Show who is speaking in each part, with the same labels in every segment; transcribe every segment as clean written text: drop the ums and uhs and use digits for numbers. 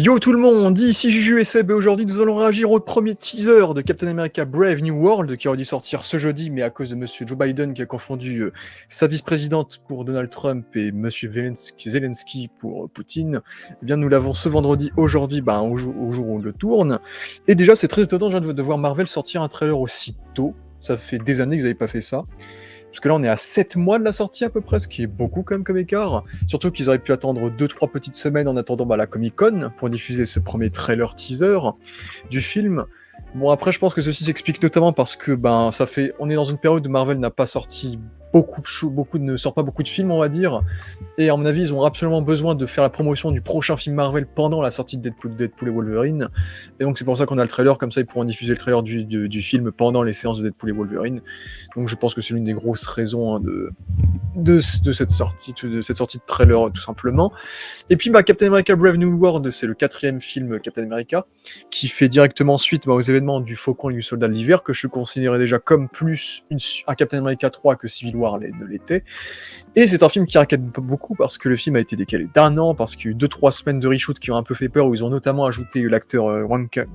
Speaker 1: Yo tout le monde, ici Juju et Seb et aujourd'hui nous allons réagir au premier teaser de Captain America Brave New World qui aurait dû sortir ce jeudi mais à cause de monsieur Joe Biden qui a confondu sa vice-présidente pour Donald Trump et monsieur Zelensky pour Poutine, eh bien nous l'avons ce vendredi aujourd'hui au jour où on le tourne. Et déjà c'est très étonnant de voir Marvel sortir un trailer aussi tôt, ça fait des années qu'ils n'avaient pas fait ça. Parce que là, on est à 7 mois de la sortie à peu près, ce qui est beaucoup quand même comme écart. Surtout qu'ils auraient pu attendre 2-3 petites semaines en attendant la Comic-Con pour diffuser ce premier trailer teaser du film. Bon, après, je pense que ceci s'explique notamment parce que on est dans une période où Marvel n'a pas sorti ne sort pas beaucoup de films, on va dire. Et à mon avis, ils ont absolument besoin de faire la promotion du prochain film Marvel pendant la sortie de Deadpool et Wolverine. Et donc c'est pour ça qu'on a le trailer, comme ça ils pourront diffuser le trailer du film pendant les séances de Deadpool et Wolverine. Donc je pense que c'est l'une des grosses raisons de cette sortie de trailer tout simplement. Et puis Captain America Brave New World, c'est le 4e film Captain America, qui fait directement suite aux événements du Faucon et du Soldat de l'Hiver, que je considérais déjà comme plus un Captain America 3 que Civil War ne l'était. Et c'est un film qui inquiète beaucoup parce que le film a été décalé d'1 an, parce qu'il y a eu 2-3 semaines de reshoot qui ont un peu fait peur, où ils ont notamment ajouté l'acteur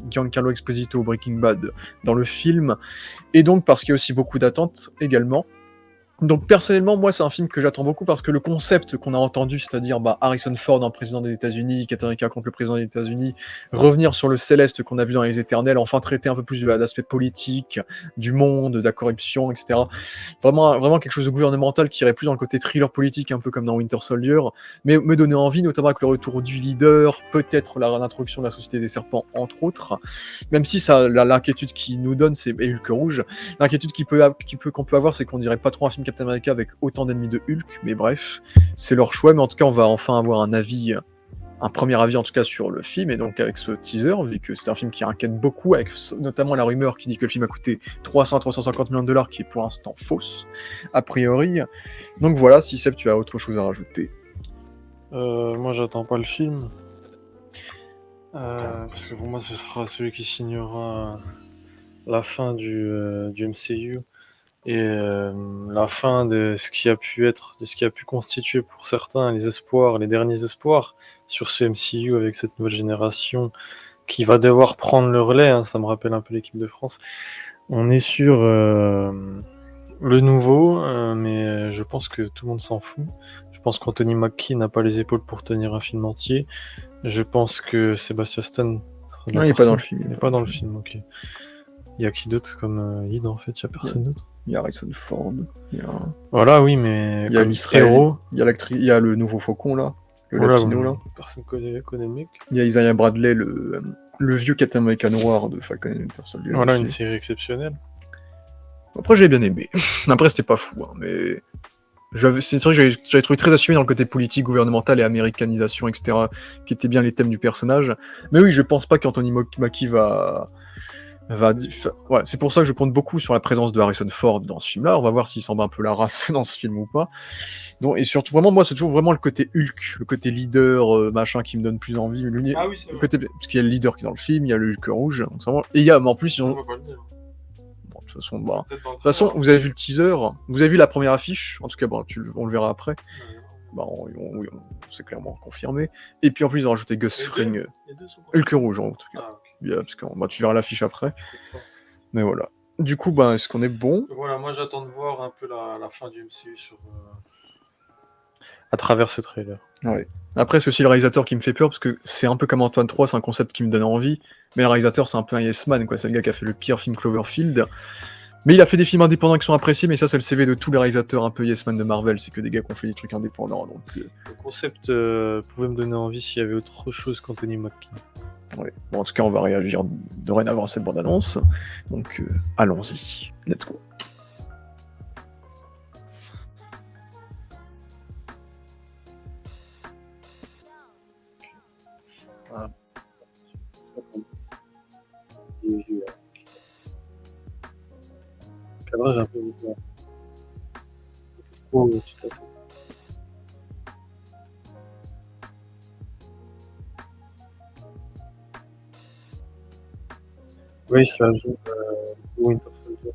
Speaker 1: Giancarlo Esposito Breaking Bad dans le film, et donc parce qu'il y a aussi beaucoup d'attentes également. Donc personnellement, moi c'est un film que j'attends beaucoup parce que le concept qu'on a entendu, c'est-à-dire Harrison Ford en président des États-Unis, Captain America contre le président des États-Unis, revenir sur le Céleste qu'on a vu dans Les Éternels, enfin traiter un peu plus de l'aspect politique, du monde, de la corruption, etc. Vraiment quelque chose de gouvernemental qui irait plus dans le côté thriller politique, un peu comme dans Winter Soldier, mais me donner envie, notamment avec le retour du leader, peut-être l'introduction de la Société des Serpents, entre autres, même si l'inquiétude qu'il nous donne, c'est Hulk Rouge. L'inquiétude qu'on peut avoir, c'est qu'on dirait pas trop un film Captain America avec autant d'ennemis de Hulk, mais bref, c'est leur choix, mais en tout cas, on va enfin avoir un premier avis en tout cas sur le film, et donc avec ce teaser, vu que c'est un film qui inquiète beaucoup, avec notamment la rumeur qui dit que le film a coûté 300-350 millions de dollars, qui est pour l'instant fausse, a priori. Donc voilà, si Seb, tu as autre chose à rajouter.
Speaker 2: Moi, j'attends pas le film. Parce que pour moi, ce sera celui qui signera la fin du MCU et la fin de ce qui a pu être, de ce qui a pu constituer pour certains les derniers espoirs sur ce MCU avec cette nouvelle génération qui va devoir prendre le relais. Hein, ça me rappelle un peu l'équipe de France. On est sur le nouveau, mais je pense que tout le monde s'en fout. Je pense qu'Anthony Mackie n'a pas les épaules pour tenir un film entier. Je pense que Sebastian Stan...
Speaker 1: Non, il n'est pas dans le film.
Speaker 2: Il n'est pas dans le film, ok. Il y a qui d'autre comme lead en fait? Il y a personne d'autre.
Speaker 1: Il y a Harrison Ford.
Speaker 2: Voilà, oui, mais
Speaker 1: il y a
Speaker 2: héros.
Speaker 1: Il y a le nouveau Faucon là, le latino là.
Speaker 2: Personne connaît le mec.
Speaker 1: Il y a Isaiah Bradley, le vieux Captain America noir de Falcon and Winter Soldier.
Speaker 2: Voilà, une série exceptionnelle.
Speaker 1: Après, j'ai bien aimé. Après, c'était pas fou, hein, mais c'est vrai que j'avais trouvé très assumé dans le côté politique, gouvernemental et américanisation, etc., qui étaient bien les thèmes du personnage. Mais oui, je pense pas qu'Anthony Mackie va... Ouais, c'est pour ça que je compte beaucoup sur la présence de Harrison Ford dans ce film-là. On va voir s'il s'en bat un peu la race dans ce film ou pas. Donc, et surtout, vraiment, moi, c'est toujours vraiment le côté Hulk, le côté leader, machin, qui me donne plus envie.
Speaker 2: Ah oui, c'est vrai.
Speaker 1: Parce qu'il y a le leader qui est dans le film, il y a le Hulk rouge. Donc vraiment... Et il y a, mais en plus, ils ont... Bon, de toute façon, vous avez vu le teaser, vous avez vu la première affiche, en tout cas, on le verra après. Oui, c'est clairement confirmé. Et puis en plus, ils ont rajouté Gus Fring, Hulk rouge en tout cas. Ah, okay. Parce que tu verras l'affiche après. Mais voilà. Du coup, est-ce qu'on est bon?
Speaker 2: Voilà, moi j'attends de voir un peu la fin du MCU à travers ce trailer.
Speaker 1: Ouais. Après, c'est aussi le réalisateur qui me fait peur, parce que c'est un peu comme Antoine 3, c'est un concept qui me donne envie, mais le réalisateur, c'est un peu un yes man, quoi. C'est le gars qui a fait le pire film Cloverfield. Mais il a fait des films indépendants qui sont appréciés, mais ça, c'est le CV de tous les réalisateurs un peu yes man de Marvel, c'est que des gars qui ont fait des trucs indépendants. Donc,
Speaker 2: Le concept pouvait me donner envie s'il y avait autre chose qu'Anthony Mackie.
Speaker 1: Ouais. Bon, en tout cas, on va réagir dorénavant à cette bande-annonce. Donc, allons-y. Let's go.
Speaker 2: Cadrage un peu bizarre. Trop oui, ça joue Winter Soldier.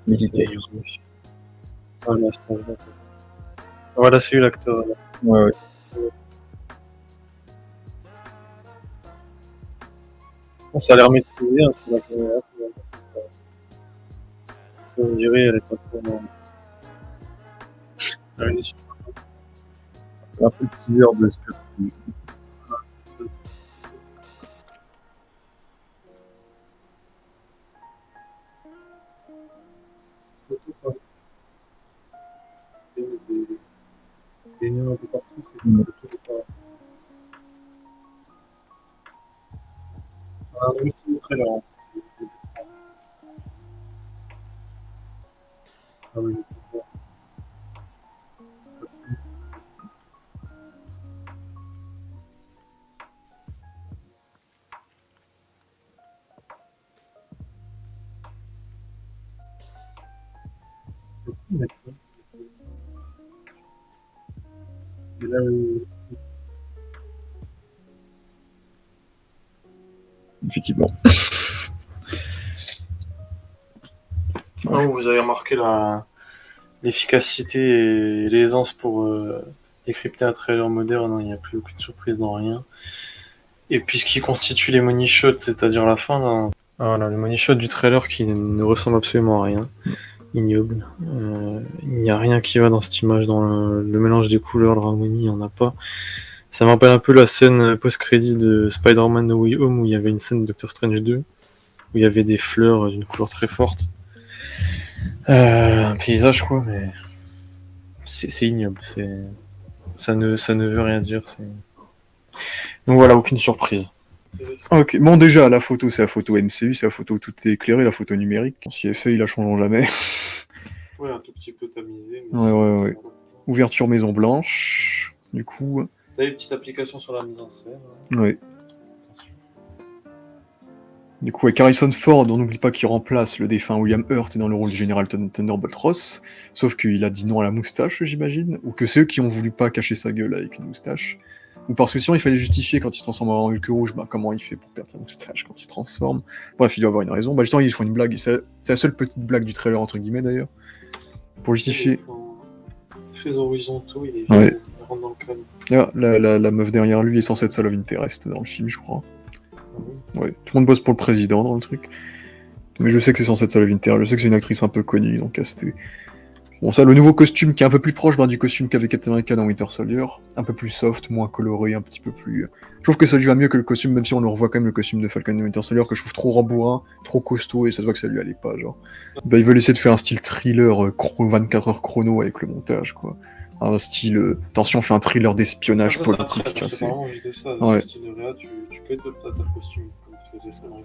Speaker 1: militaire.
Speaker 2: Voilà, c'est un- voilà, c'est lui l'acteur. Là.
Speaker 1: Ouais, ouais.
Speaker 2: Bon, ça a l'air maîtrisé, hein, c'est la caméra. On dirait elle est pas trop. Elle est super.
Speaker 1: Un peu de teaser de ce que
Speaker 2: Des liens un peu partout, c'est
Speaker 1: Mm.
Speaker 2: un aussi très lent. Ah oui, et là,
Speaker 1: effectivement.
Speaker 2: non, vous avez remarqué l'efficacité et l'aisance pour décrypter un trailer moderne, hein, il n'y a plus aucune surprise dans rien. Et puis ce qui constitue les money shots, c'est-à-dire la fin, là, voilà, le money shot du trailer qui ne ressemble absolument à rien. Ignoble. Il n'y a rien qui va dans cette image, dans le mélange des couleurs, de l'harmonie, il n'y en a pas. Ça me rappelle un peu la scène post-crédit de Spider-Man No Way Home où il y avait une scène de Doctor Strange 2 où il y avait des fleurs d'une couleur très forte. Un paysage quoi, mais c'est ignoble. Ça ne veut rien dire. Donc voilà, aucune surprise.
Speaker 1: Ok, bon déjà, la photo c'est la photo MCU, c'est la photo où tout est éclairé, la photo numérique. Si elle fait, ils la changeront jamais.
Speaker 2: Ouais, un tout petit peu tamisé.
Speaker 1: Ouais. Ouverture Maison Blanche, du coup.
Speaker 2: Vous avez une petite application sur la mise en scène.
Speaker 1: Ouais. Du coup, avec Harrison Ford, on n'oublie pas qu'il remplace le défunt William Hurt dans le rôle du général Thunderbolt Ross, sauf qu'il a dit non à la moustache, j'imagine, ou que c'est eux qui ont voulu pas cacher sa gueule avec une moustache. Ou parce que sinon il fallait justifier quand il se transforme en Hulk rouge, bah comment il fait pour perdre sa moustache quand il se transforme. Bref, il doit avoir une raison. Bah justement, ils font une blague, c'est la seule petite blague du trailer entre guillemets d'ailleurs. Pour justifier.
Speaker 2: Très horizontaux, il rentre dans le cadre.
Speaker 1: Ah, la meuf derrière lui est censée être sa love interest dans le film, je crois. Ouais, tout le monde bosse pour le président dans le truc. Mais je sais que c'est censé être sa love interest, je sais que c'est une actrice un peu connue, donc c'était. Bon, ça, le nouveau costume qui est un peu plus proche du costume qu'avait Captain America dans Winter Soldier, un peu plus soft, moins coloré, un petit peu plus. Je trouve que ça lui va mieux que le costume, même si on le revoit quand même le costume de Falcon et Winter Soldier, que je trouve trop rembourrin, trop costaud, et ça se voit que ça lui allait pas, genre. Bah, ils veulent essayer de faire un style thriller 24 heures chrono avec le montage, quoi. Un style. Attention, on fait un thriller d'espionnage politique.
Speaker 2: C'est vraiment juste ça,
Speaker 1: ouais.
Speaker 2: Le style de Réa, tu cut up le costume, comme tu faisais ça dans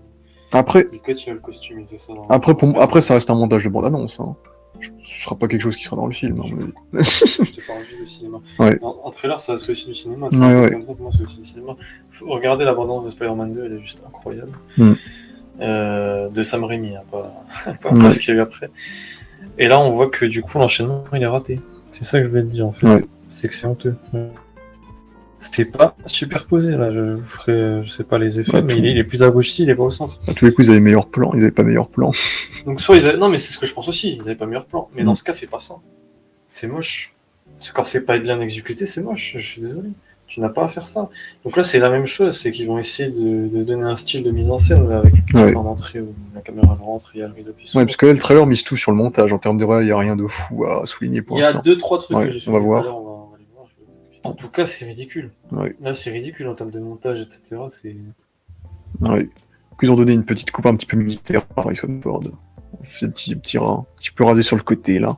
Speaker 1: Après.
Speaker 2: Il cut, il a le costume, il fait ça dans
Speaker 1: Après, ça reste un montage de bande-annonce, hein. Ce sera pas quelque chose qui sera dans le film, à mon avis.
Speaker 2: Je te parle juste de cinéma.
Speaker 1: Ouais.
Speaker 2: En trailer, ça c'est aussi du cinéma.
Speaker 1: Ouais.
Speaker 2: Comme ça, pour moi, c'est aussi du cinéma. Regardez la bande-annonce de Spider-Man 2, elle est juste incroyable. De Sam Raimi, hein, pas ce qu'il y a eu après. Et là, on voit que du coup, l'enchaînement, il est raté. C'est ça que je voulais te dire, en fait.
Speaker 1: Ouais.
Speaker 2: C'est que c'est honteux. C'est pas superposé, là. Je vous ferai, je sais pas les effets, mais il est plus à gauche ici, il est pas au centre.
Speaker 1: À tous les coups, ils avaient meilleur plan, ils avaient pas meilleur plan.
Speaker 2: Donc, soit ils avaient... Non, mais c'est ce que je pense aussi, ils avaient pas meilleur plan. Mais dans ce cas, fais pas ça. C'est moche. Quand c'est pas bien exécuté, c'est moche. Je suis désolé. Tu n'as pas à faire ça. Donc là, c'est la même chose, c'est qu'ils vont essayer de donner un style de mise en scène là, avec une entrée où la caméra rentre, il y a le rideau qui s'ouvre.
Speaker 1: Ouais, parce que là, le trailer mise tout sur le montage. En termes de réel, il n'y a rien de fou à souligner pour l'instant.
Speaker 2: Il y a 2-3 trucs que j'ai
Speaker 1: soulignés. On va les voir.
Speaker 2: En tout cas, c'est ridicule.
Speaker 1: Ouais.
Speaker 2: Là, c'est ridicule en termes de montage, etc. C'est...
Speaker 1: Ouais. Ils ont donné une petite coupe un petit peu militaire par Harrison Ford. C'est un petit peu rasé sur le côté, là.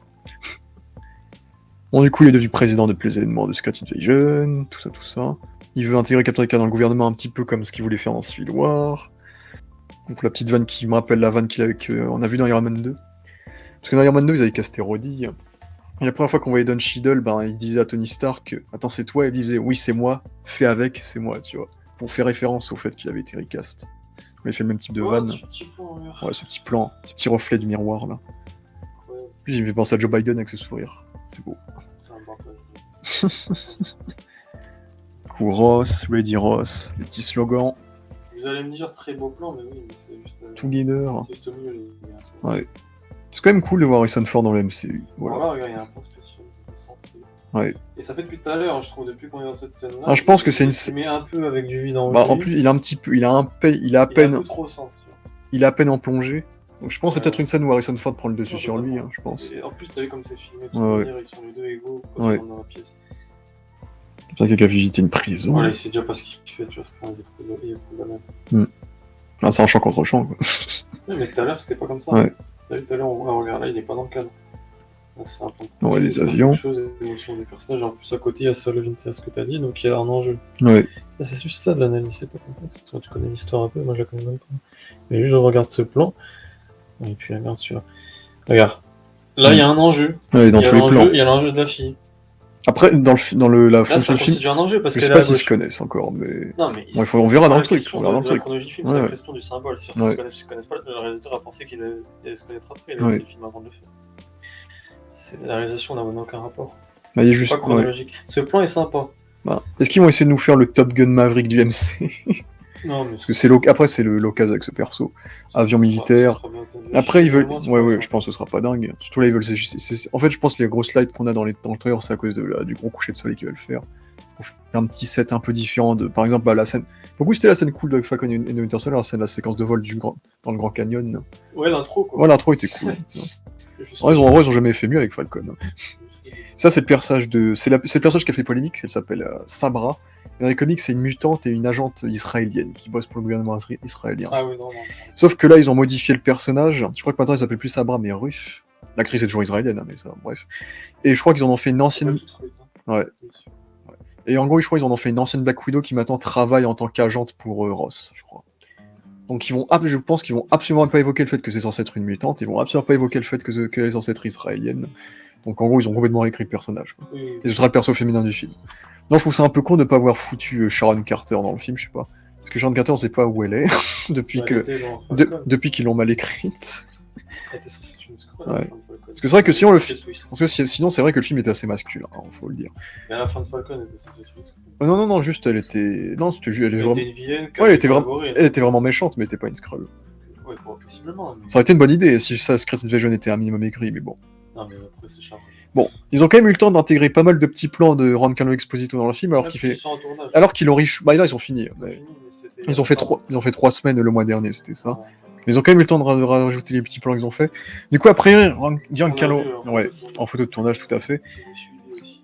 Speaker 1: Bon, du coup, il est devenu président depuis les événements de Secret Invasion, tout ça. Il veut intégrer Captain America dans le gouvernement un petit peu comme ce qu'il voulait faire dans Civil War. Donc la petite vanne qui me rappelle la vanne qu'il a avec, on a vu dans Iron Man 2. Parce que dans Iron Man 2, ils avaient casté Roddy. Et la première fois qu'on voyait Don Cheadle, il disait à Tony Stark « Attends, c'est toi ?» Et lui il disait « Oui, c'est moi, fais avec, c'est moi, tu vois. » Pour faire référence au fait qu'il avait été recast. On avait fait le même type de vanne. Ouais, ce petit plan, ce petit reflet du miroir, là. Puis il me fait penser à Joe Biden avec ce sourire. C'est beau. Coup Ross, Ready Ross, les petits slogans.
Speaker 2: Vous allez me dire très beau plan, mais oui, mais c'est juste.
Speaker 1: Together.
Speaker 2: C'est juste au milieu, les gars.
Speaker 1: Ouais. C'est quand même cool de voir Harrison Ford dans le MCU. Voilà.
Speaker 2: Voilà, regarde, il y a un point spécial.
Speaker 1: Ouais.
Speaker 2: Et ça fait depuis tout à l'heure, je trouve, depuis qu'on est dans cette scène-là.
Speaker 1: Ah, je pense que c'est une.
Speaker 2: Il met un peu avec du vide en
Speaker 1: Bah,
Speaker 2: lui.
Speaker 1: en plus, il a un petit peu. Il a à
Speaker 2: Il est un
Speaker 1: peine.
Speaker 2: peu trop centre.
Speaker 1: Il est à peine en plongée. Donc je pense que c'est
Speaker 2: Ouais.
Speaker 1: peut-être une scène où Harrison Ford prend le dessus
Speaker 2: Ouais,
Speaker 1: sur lui,
Speaker 2: totalement.
Speaker 1: je pense.
Speaker 2: Et en plus, t'as vu comme c'est filmé, de
Speaker 1: Ouais,
Speaker 2: manière, ils sont les deux égaux quand
Speaker 1: Ouais.
Speaker 2: ils rentrent dans la pièce.
Speaker 1: C'est vrai qu'il a visité une prison.
Speaker 2: Voilà, il sait déjà pas ce qu'il fait, tu vois, ce point, il est trop banal.
Speaker 1: Ah, c'est un champ contre champ, quoi.
Speaker 2: Ouais, mais tout à l'heure, c'était pas comme ça.
Speaker 1: Ouais.
Speaker 2: T'as vu, tout à l'heure, on regarde là, il est pas dans le cadre. Là, c'est un point.
Speaker 1: Ouais, les avions.
Speaker 2: L'émotion des personnages, en plus à côté, il y a ça, le ce que t'as dit, donc il y a un enjeu.
Speaker 1: Ouais.
Speaker 2: Là, c'est juste ça de l'analyse, c'est pas complexe. Toi, tu connais l'histoire un peu, moi je la connais même pas. Mais juste, je regarde ce plan, et puis regarde celui-là. Regarde. Là, il y a un enjeu.
Speaker 1: Ouais, dans tous les plans.
Speaker 2: Il y a l'enjeu de la fille.
Speaker 1: Après, la
Speaker 2: Là,
Speaker 1: fin
Speaker 2: ça
Speaker 1: du film,
Speaker 2: constitue un enjeu parce
Speaker 1: je
Speaker 2: qu'elle
Speaker 1: sais
Speaker 2: est à
Speaker 1: pas s'ils
Speaker 2: gauche.
Speaker 1: se connaissent encore, mais.
Speaker 2: Non, mais
Speaker 1: Bon, on verra dans le truc. On verra dans le
Speaker 2: la
Speaker 1: truc.
Speaker 2: chronologie du film,
Speaker 1: Ouais,
Speaker 2: c'est la
Speaker 1: ouais.
Speaker 2: question du symbole. C'est-à-dire
Speaker 1: Ouais.
Speaker 2: qu'ils se connaissent pas, le réalisateur a pensé qu'il allait se connaître après, il a
Speaker 1: Ouais.
Speaker 2: fait le film avant de le faire. La réalisation n'a aucun rapport.
Speaker 1: Bah, il y a
Speaker 2: C'est
Speaker 1: juste.
Speaker 2: pas
Speaker 1: Ouais.
Speaker 2: chronologique. Ce plan est sympa.
Speaker 1: Bah, est-ce qu'ils vont essayer de nous faire le Top Gun Maverick du MC?
Speaker 2: Non, mais
Speaker 1: Parce que après, c'est l'occasion avec ce perso. Avion militaire.
Speaker 2: ça sera bien entendu.
Speaker 1: Après, ils veulent.
Speaker 2: Finalement, c'est
Speaker 1: Ouais,
Speaker 2: pas
Speaker 1: ouais,
Speaker 2: ça.
Speaker 1: je pense que ce sera pas dingue. Surtout là, ils veulent. En fait, je pense que les grosses slides qu'on a dans le trailer, c'est à cause du gros coucher de soleil qu'ils veulent faire. Pour faire un petit set un peu différent de. Par exemple, la scène. Beaucoup, c'était la scène cool de Falcon and the Winter Soldier, la séquence de vol dans le Grand Canyon.
Speaker 2: Ouais, l'intro, quoi.
Speaker 1: Ouais, l'intro était cool. En vrai, ils ont jamais fait mieux avec Falcon. Ça, c'est le personnage c'est le personnage qui a fait polémique, elle s'appelle Sabra. Dans les comics, c'est une mutante et une agente israélienne qui bosse pour le gouvernement israélien.
Speaker 2: Ah oui, non.
Speaker 1: Sauf que là, ils ont modifié le personnage. Je crois que maintenant, il s'appelle plus Sabra, mais Ruth. L'actrice est toujours israélienne, mais ça, bref. Et je crois qu'ils en ont fait une ancienne. Ouais. Et en gros, je crois qu'ils en ont fait une ancienne Black Widow qui maintenant travaille en tant qu'agente pour Ross, je crois. Donc je pense qu'ils vont absolument pas évoquer le fait que c'est censé être une mutante, ils vont absolument pas évoquer le fait qu'elle est censée être israélienne. Donc en gros, ils ont complètement réécrit le personnage, quoi.
Speaker 2: Oui.
Speaker 1: Et ce sera le perso féminin du film. Non, je trouve ça un peu con de pas avoir foutu Sharon Carter dans le film, je sais pas. Parce que Sharon Carter, on sait pas où elle est, depuis qu'ils l'ont mal écrite.
Speaker 2: Elle était censée être une Skrull,
Speaker 1: Ouais.
Speaker 2: à la fin de Falcon.
Speaker 1: Parce que c'est vrai que sinon c'est vrai que le film est assez masculin, faut le dire.
Speaker 2: Mais à la fin de Falcon, elle était censée être une Skrull.
Speaker 1: Non, juste elle était. Non, c'était juste.
Speaker 2: Elle était une vilaine.
Speaker 1: Ouais, elle était vraiment méchante, mais elle était pas une Skrull.
Speaker 2: Ouais, possiblement. Mais...
Speaker 1: Ça aurait été une bonne idée si Secret Invasion était un minimum écrit, mais bon.
Speaker 2: Non, mais après, c'est chargé.
Speaker 1: Bon, ils ont quand même eu le temps d'intégrer pas mal de petits plans de Giancarlo Exposito dans le film, alors qu'ils l'ont riche. Bah là, ils sont finis. Ils ont fait 3 semaines le mois dernier, c'était ça. Mais ils ont quand même eu le temps de rajouter les petits plans qu'ils ont fait. Du coup, a priori, Giancarlo, ouais, en photo de tournage, tout à fait.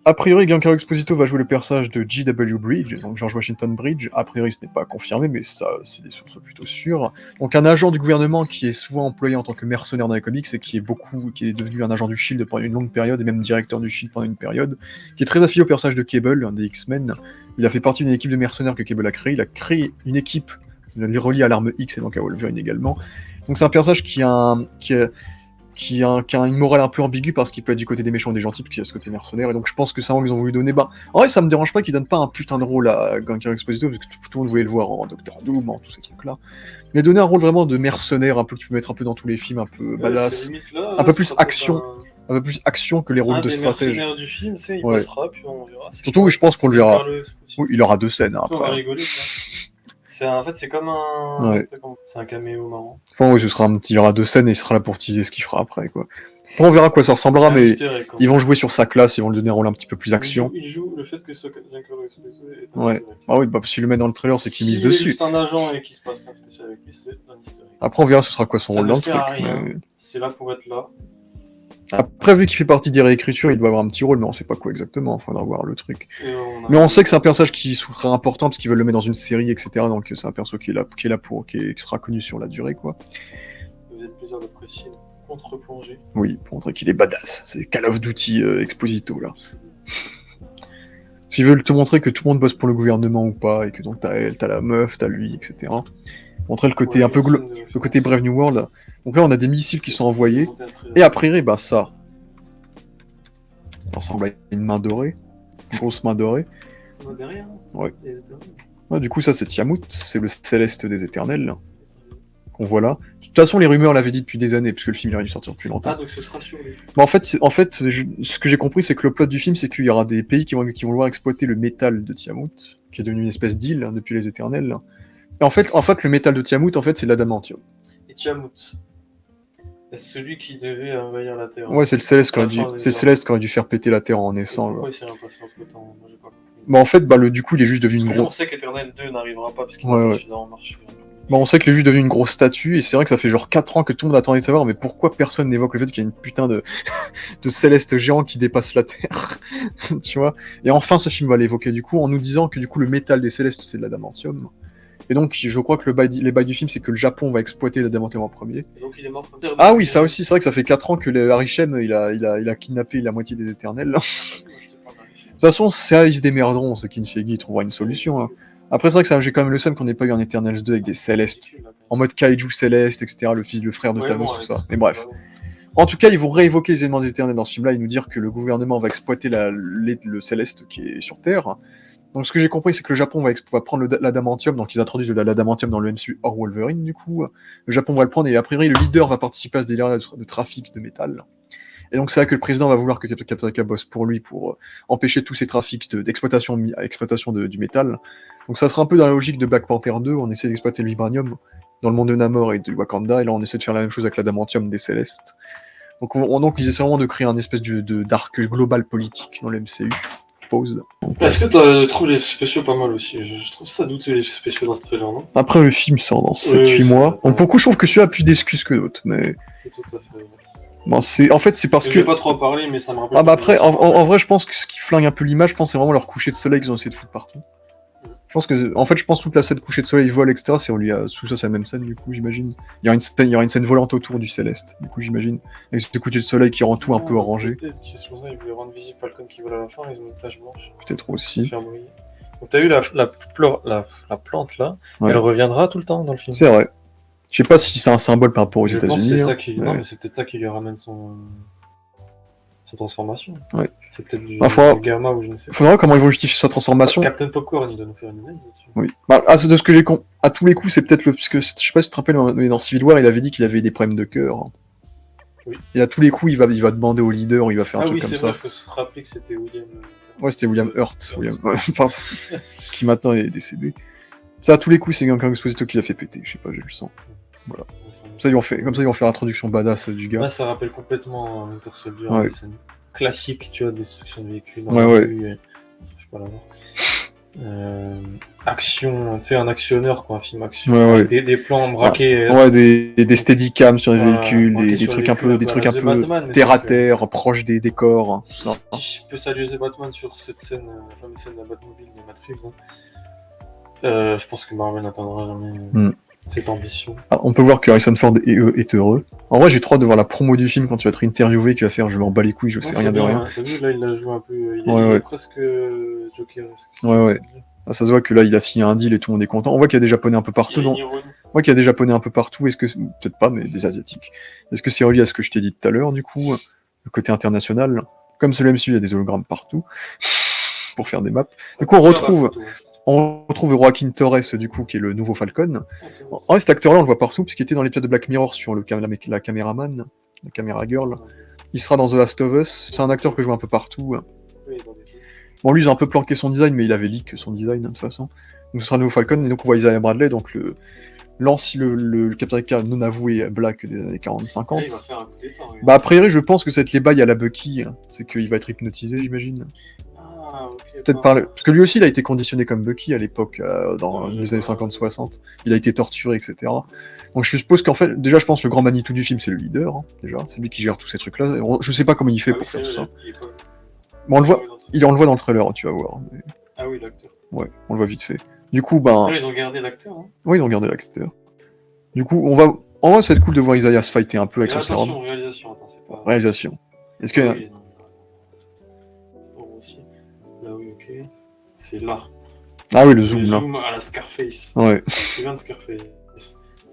Speaker 1: A priori, Giancarlo Exposito va jouer le personnage de G.W. Bridge, donc George Washington Bridge. A priori, ce n'est pas confirmé, mais ça, c'est des sources plutôt sûres. Donc, un agent du gouvernement qui est souvent employé en tant que mercenaire dans les comics et qui est devenu un agent du Shield pendant une longue période et même directeur du Shield pendant une période, qui est très affilié au personnage de Cable, un des X-Men. Il a fait partie d'une équipe de mercenaires que Cable a créée. Il a créé une équipe reliée à l'arme X et donc à Wolverine également. Donc, c'est un personnage qui a une morale un peu ambiguë parce qu'il peut être du côté des méchants ou des gentils, puisqu'il y a ce côté mercenaire, et donc je pense que c'est un rôle qu'ils ont voulu donner. Bah, en vrai, ça me dérange pas qu'ils donnent pas un putain de rôle à Giancarlo Exposito, parce que tout le monde voulait le voir en Doctor Doom, en tous ces trucs-là. Mais donner un rôle vraiment de mercenaire, un peu que tu peux mettre un peu dans tous les films, un peu badass, un peu plus action que les rôles de stratège.
Speaker 2: Du film, il
Speaker 1: Ouais.
Speaker 2: Passera, puis on verra.
Speaker 1: Surtout, je pense qu'on le verra. Oui, il aura 2 scènes hein,
Speaker 2: on va
Speaker 1: après.
Speaker 2: rigoler, en fait, c'est comme un...
Speaker 1: Ouais.
Speaker 2: C'est un caméo marrant.
Speaker 1: Enfin, oui, il y aura 2 scènes et il sera là pour teaser ce qu'il fera après, quoi. Après, on verra à quoi ça ressemblera, mais ils vont jouer sur sa classe, ils vont lui donner un rôle un petit peu plus action.
Speaker 2: Il joue le fait que Giancarlo Exposito est un
Speaker 1: Ouais. Ah oui, bah s'il le met dans le trailer, c'est qu'il mise dessus.
Speaker 2: Si il est juste un agent et qu'il se passe rien de spécial avec lui, c'est un easter egg.
Speaker 1: Après, on verra ce sera quoi son
Speaker 2: Ça
Speaker 1: rôle
Speaker 2: ne
Speaker 1: dans le
Speaker 2: sert
Speaker 1: truc.
Speaker 2: à rien.
Speaker 1: Mais...
Speaker 2: C'est là pour être là.
Speaker 1: Après, vu qu'il fait partie des réécritures, il doit avoir un petit rôle, mais on sait pas quoi exactement, il faudra voir le truc.
Speaker 2: Et
Speaker 1: Mais on sait que c'est un personnage qui sera important parce qu'ils veulent le mettre dans une série, etc. Donc c'est un perso qui sera connu sur la durée, quoi.
Speaker 2: Vous êtes plaisir d'apprécier le contre-plongée.
Speaker 1: Oui, pour montrer qu'il est badass. C'est Call of Duty Exposito, là. S'ils veulent te montrer que tout le monde bosse pour le gouvernement ou pas, et que donc t'as elle, t'as la meuf, t'as lui, etc. Montrer le côté le côté Brave New World. Donc là, on a des missiles qui sont envoyés. Et a priori, bah ça ressemble à une main dorée. Une grosse main dorée.
Speaker 2: Derrière,
Speaker 1: ouais. Ouais, du coup, ça, c'est Tiamut. C'est le céleste des éternels. Qu'on voit là. De toute façon, les rumeurs l'avaient dit depuis des années, puisque le film il a dû sortir depuis longtemps.
Speaker 2: Ah, donc ce sera sur lui.
Speaker 1: Bah, en fait, ce que j'ai compris, c'est que le plot du film, c'est qu'il y aura des pays qui vont vouloir exploiter le métal de Tiamut, qui est devenu une espèce d'île hein, depuis les éternels. Et en fait, le métal de Tiamut, en fait, c'est l'adamantium.
Speaker 2: Et Tiamut. celui qui devait envahir la Terre.
Speaker 1: Ouais, c'est le Céleste qui
Speaker 2: À la
Speaker 1: aurait dû...
Speaker 2: fin des
Speaker 1: C'est le
Speaker 2: heures.
Speaker 1: Céleste qui aurait dû faire péter la Terre en naissant.
Speaker 2: Pourquoi
Speaker 1: Là.
Speaker 2: il s'est rien passé entre temps? Moi j'ai pas compris.
Speaker 1: Bah en fait, du coup, il est juste devenu
Speaker 2: Parce
Speaker 1: une
Speaker 2: que on
Speaker 1: grosse...
Speaker 2: sait qu'Eternal 2 n'arrivera pas parce qu'il
Speaker 1: Ouais,
Speaker 2: n'a pas
Speaker 1: ouais.
Speaker 2: suffisamment marché.
Speaker 1: Bah on sait qu'il est juste devenu une grosse statue, et c'est vrai que ça fait genre 4 ans que tout le monde attendait de savoir, mais pourquoi personne n'évoque le fait qu'il y a une putain de Céleste géant qui dépasse la Terre, tu vois. Et enfin, ce film va l'évoquer du coup, en nous disant que du coup, le métal des Célestes, c'est de l'adamantium. Et donc, je crois que les bails du film, c'est que le Japon va exploiter l'adamantium en premier.
Speaker 2: Et donc il est mort.
Speaker 1: Ah oui, ça aussi, c'est vrai que ça fait 4 ans que Arishem, il a kidnappé la moitié des Éternels. De toute façon, ça, ils se démerderont, ce Kinshegi, il trouvera une solution. Hein. Après, c'est vrai que ça, j'ai quand même le seum qu'on n'ait pas eu un Eternals 2 avec des Célestes, en mode Kaiju Céleste, etc., le frère de Thanos, tout ça. Mais bref. En tout cas, ils vont réévoquer les éléments des Éternels dans ce film-là et nous dire que le gouvernement va exploiter le Céleste qui est sur Terre. Donc ce que j'ai compris, c'est que le Japon va prendre l'adamantium, donc ils introduisent l'adamantium dans le MCU hors Wolverine, du coup. Le Japon va le prendre et a priori, le leader va participer à ce délire de trafic de métal. Et donc c'est là que le président va vouloir que Captain America bosse pour lui pour empêcher tous ces trafics d'exploitation du métal. Donc ça sera un peu dans la logique de Black Panther 2, on essaie d'exploiter le vibranium dans le monde de Namor et de Wakanda, et là on essaie de faire la même chose avec l'adamantium des Célestes. Donc, ils essaient vraiment de créer un espèce d'arc global politique dans le MCU. Pause.
Speaker 2: Est-ce que tu trouves les spéciaux pas mal aussi? Je trouve ça douteux les spéciaux dans ce trailer, non?
Speaker 1: Après le film sort dans 7-8 mois. Donc beaucoup je trouve que celui-là a plus d'excuses que d'autres, mais...
Speaker 2: C'est tout à fait...
Speaker 1: Bon, en fait, c'est parce que...
Speaker 2: Je vais pas trop en parler, mais ça me rappelle...
Speaker 1: Ah bah après, en vrai, je pense que ce qui flingue un peu l'image, je pense, c'est vraiment leur coucher de soleil qu'ils ont essayé de foutre partout. Je pense que toute la scène coucher de soleil, vol, etc., c'est relié à tout ça, c'est la même scène, du coup, j'imagine. Il y aura une scène volante autour du Céleste, du coup, j'imagine. Avec ce coucher de soleil qui rend tout un peu arrangé.
Speaker 2: Peut-être qu'ils voulaient rendre visible Falcon qui vole à la fin, ils ont une tache blanche.
Speaker 1: Peut-être aussi.
Speaker 2: Donc t'as eu la plante là, ouais. Elle reviendra tout le temps dans le film.
Speaker 1: C'est vrai. Je sais pas si c'est un symbole par rapport aux États-Unis.
Speaker 2: Non, mais c'est peut-être ça qui lui ramène sa transformation.
Speaker 1: Ouais.
Speaker 2: C'est peut-être du gamma ou je ne sais pas.
Speaker 1: Faudra voir comment ils vont justifier sa transformation.
Speaker 2: Captain Popcorn, il doit nous faire une analyse là-dessus.
Speaker 1: Oui. C'est de ce que j'ai compris. À tous les coups, c'est peut-être parce que je sais pas si tu te rappelles, mais dans Civil War, il avait dit qu'il avait des problèmes de cœur. Oui. Et à tous les coups, il va demander au leader, il va faire un truc comme ça. Ah oui, c'est vrai,
Speaker 2: il faut se rappeler que c'était William...
Speaker 1: Ouais, c'était William Hurt. Qui maintenant est décédé. Ça, à tous les coups, c'est Giancarlo Esposito qui l'a fait péter. Je sais pas, j'ai le sens. Voilà. Comme ça, ils vont faire l'introduction badass du gars.
Speaker 2: Là, ça rappelle complètement Winter Soldier, ouais. Des scènes classiques, tu vois, destruction de véhicules.
Speaker 1: Ouais.
Speaker 2: Je sais pas l'avoir. Action, tu sais, un actionneur, quoi, un film action.
Speaker 1: Ouais.
Speaker 2: Des plans braqués.
Speaker 1: Ouais, des steadicam sur les véhicules, des trucs un peu terre à terre, proches des décors.
Speaker 2: Si je peux saluer The Batman sur cette scène, la fameuse scène de la Batmobile de Matt Reeves, je pense que Marvel n'atteindra jamais cette ambition. On
Speaker 1: peut voir que Harrison Ford est heureux. En vrai, j'ai trop hâte de voir la promo du film quand tu vas être interviewé, tu vas faire je m'en bats les couilles, je sais rien de rien.
Speaker 2: T'as vu, là, il a joué un peu. Il est presque Jokeresque.
Speaker 1: Ouais. Ça se voit que là, il a signé un deal et tout le monde est content. On voit qu'il y a des Japonais un peu partout. Est-ce que, peut-être pas, mais des Asiatiques. Est-ce que c'est relié à ce que je t'ai dit tout à l'heure, du coup, le côté international? Comme c'est le MCU, il y a des hologrammes partout pour faire des maps. Du coup, on retrouve Joaquin Torres, du coup, qui est le nouveau Falcon. En vrai, cet acteur-là, on le voit partout, puisqu'il était dans l'épisode de Black Mirror sur la caméraman, la caméra girl. Il sera dans The Last of Us. C'est un acteur que je vois un peu partout. Bon, lui, ils ont un peu planqué son design, mais il avait leak son design, de toute façon. Donc, ce sera le nouveau Falcon, et donc on voit Isaiah Bradley, donc le Captain America non avoué Black des années 40-50.
Speaker 2: Il va faire un coup d'état, oui.
Speaker 1: A priori, je pense que ça va être les bails à la Bucky. C'est qu'il va être hypnotisé, j'imagine. Peut-être parce que lui aussi il a été conditionné comme Bucky à l'époque, dans les années 50-60. Il a été torturé, etc. Donc je suppose qu'en fait, déjà je pense que le grand Manitou du film c'est le leader, déjà. C'est lui qui gère tous ces trucs-là. Je sais pas comment il fait pour faire tout ça. Bon, on le voit dans le trailer, tu vas voir. Mais...
Speaker 2: Ah oui, l'acteur.
Speaker 1: Ouais, on le voit vite fait. Du coup,
Speaker 2: ils ont gardé l'acteur, hein.
Speaker 1: Oui, ils ont gardé l'acteur. Du coup, on va... En vrai, ça va être cool de voir Isaiah se fighter un peu avec son sérum.
Speaker 2: Réalisation, attends, c'est pas...
Speaker 1: Réalisation. Est-ce que...
Speaker 2: Là, oui, ok. C'est là.
Speaker 1: Ah oui, le zoom, là.
Speaker 2: Le zoom à la Scarface.
Speaker 1: Ouais.
Speaker 2: C'est bien de Scarface.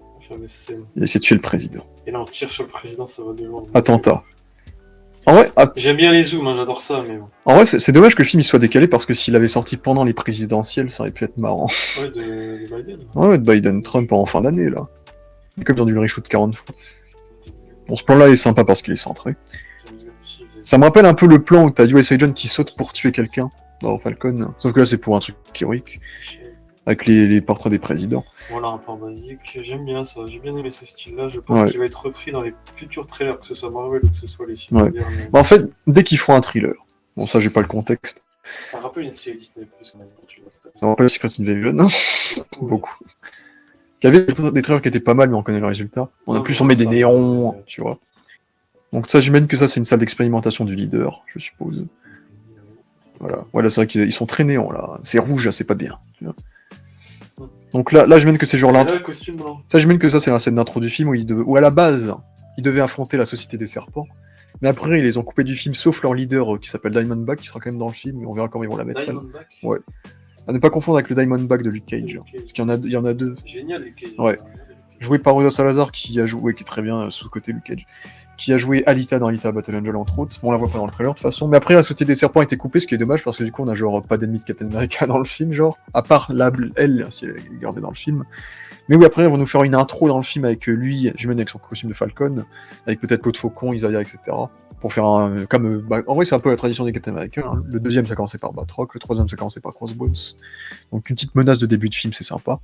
Speaker 2: La fameuse scène.
Speaker 1: Il essaie de tuer le président.
Speaker 2: Et là, on tire sur le président, ça va de loin.
Speaker 1: Attentat. En vrai,
Speaker 2: j'aime bien les zooms, hein, j'adore ça, mais bon.
Speaker 1: En vrai, c'est dommage que le film il soit décalé parce que s'il avait sorti pendant les présidentielles, ça aurait pu être marrant.
Speaker 2: Ouais, de Biden.
Speaker 1: Ouais, de Biden, Trump en fin d'année, là. Comme ils ont dû le reshoot 40 fois. Bon, ce plan-là est sympa parce qu'il est centré. Ça me rappelle un peu le plan où t'as US Agent qui saute pour tuer quelqu'un dans Falcon. Sauf que là, c'est pour un truc héroïque. avec les portraits des présidents.
Speaker 2: Voilà, un plan basique. J'aime bien ça, j'ai bien aimé ce style-là. Je pense
Speaker 1: Ouais.
Speaker 2: qu'il va être repris dans les futurs trailers, que ce soit Marvel ou que ce soit les films
Speaker 1: Ouais.
Speaker 2: modernes.
Speaker 1: Bah, en fait, dès qu'ils font un thriller, bon ça j'ai pas le contexte,
Speaker 2: Ça rappelle une série Disney+, tu vois.
Speaker 1: ça me rappelle Secret Invasion, beaucoup. Il y avait des trailers qui étaient pas mal, mais on connaît le résultat. On a
Speaker 2: Non,
Speaker 1: plus
Speaker 2: mais
Speaker 1: on met
Speaker 2: ça,
Speaker 1: des néons,
Speaker 2: ouais.
Speaker 1: tu vois. Donc ça, j'imagine que ça, c'est une salle d'expérimentation du leader, je suppose. Voilà, voilà, c'est vrai qu'ils sont très néons, là. C'est rouge, là, c'est pas bien. Tu vois. Donc là, j'imagine que c'est genre
Speaker 2: Et
Speaker 1: l'intro.
Speaker 2: là, le costume blanc.
Speaker 1: Ça, j'imagine que ça, c'est la scène d'intro du film où à la base, ils devaient affronter la Société des Serpents. Mais après, ils les ont coupés du film, sauf leur leader qui s'appelle Diamondback, qui sera quand même dans le film, et on verra comment ils vont la mettre.
Speaker 2: Diamondback.
Speaker 1: Ouais. À ne pas confondre avec le Diamondback de Luke Cage.
Speaker 2: Luke Cage.
Speaker 1: Parce qu'il y en a deux.
Speaker 2: Génial, Luke Cage.
Speaker 1: Ouais. Joué par Rosa Salazar, qui a joué, qui est très bien sous-côté Luke Cage, qui a joué Alita dans Alita Battle Angel, entre autres. Bon, on la voit pas dans le trailer, de toute façon. Mais après, la Société des Serpents a été coupée, ce qui est dommage, parce que du coup, on a genre pas d'ennemi de Captain America dans le film, genre. À part elle, si elle est gardée dans le film. Mais oui, après, ils vont nous faire une intro dans le film avec lui, j'imagine avec son costume de Falcon, avec peut-être Claude Faucon, Isaiah, etc. Pour faire un. En vrai, c'est un peu la tradition des Captain America. Hein. Le deuxième, ça commençait par Batroc, le troisième, ça commençait par Crossbones. Donc, une petite menace de début de film, c'est sympa.